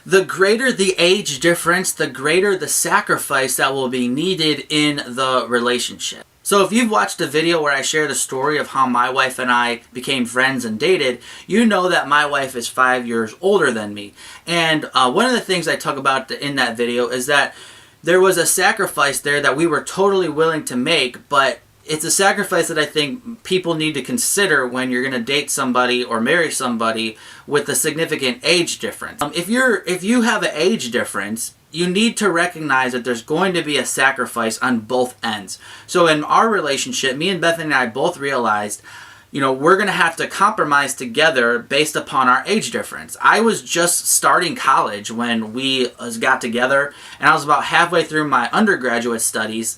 The greater the age difference, the greater the sacrifice that will be needed in the relationship. So if you've watched the video where I share the story of how my wife and I became friends and dated, you know that my wife is 5 years older than me. And one of the things I talk about in that video is that there was a sacrifice there that we were totally willing to make, but it's a sacrifice that I think people need to consider when you're going to date somebody or marry somebody with a significant age difference. If you have an age difference, you need to recognize that there's going to be a sacrifice on both ends. So in our relationship, me and Bethany and I both realized, we're going to have to compromise together based upon our age difference. I was just starting college when we got together, and I was about halfway through my undergraduate studies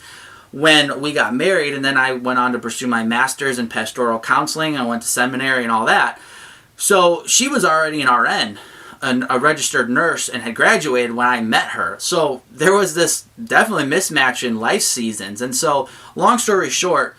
when we got married, and then I went on to pursue my master's in pastoral counseling. I went to seminary and all that. So she was already an RN, a registered nurse, and had graduated when I met her. So there was this definitely mismatch in life seasons. And so, long story short,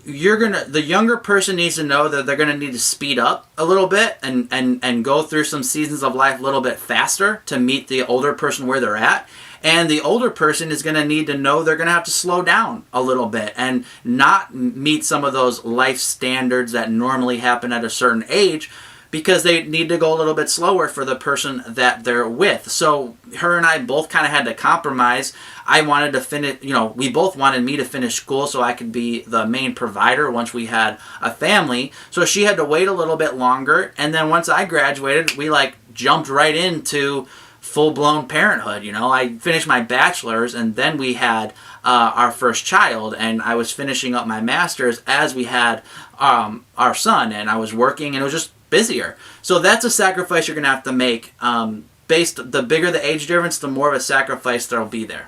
the younger person needs to know that they're gonna need to speed up a little bit and go through some seasons of life a little bit faster to meet the older person where they're at. And the older person is going to need to know they're going to have to slow down a little bit and not meet some of those life standards that normally happen at a certain age, because they need to go a little bit slower for the person that they're with. So her and I both kind of had to compromise. I wanted to finish, we both wanted me to finish school so I could be the main provider once we had a family. So she had to wait a little bit longer. And then once I graduated, we jumped right into full-blown parenthood. I finished my bachelor's, and then we had our first child, and I was finishing up my master's as we had our son, and I was working, and it was just busier. So that's a sacrifice you're going to have to make. The bigger the age difference, the more of a sacrifice there'll be there.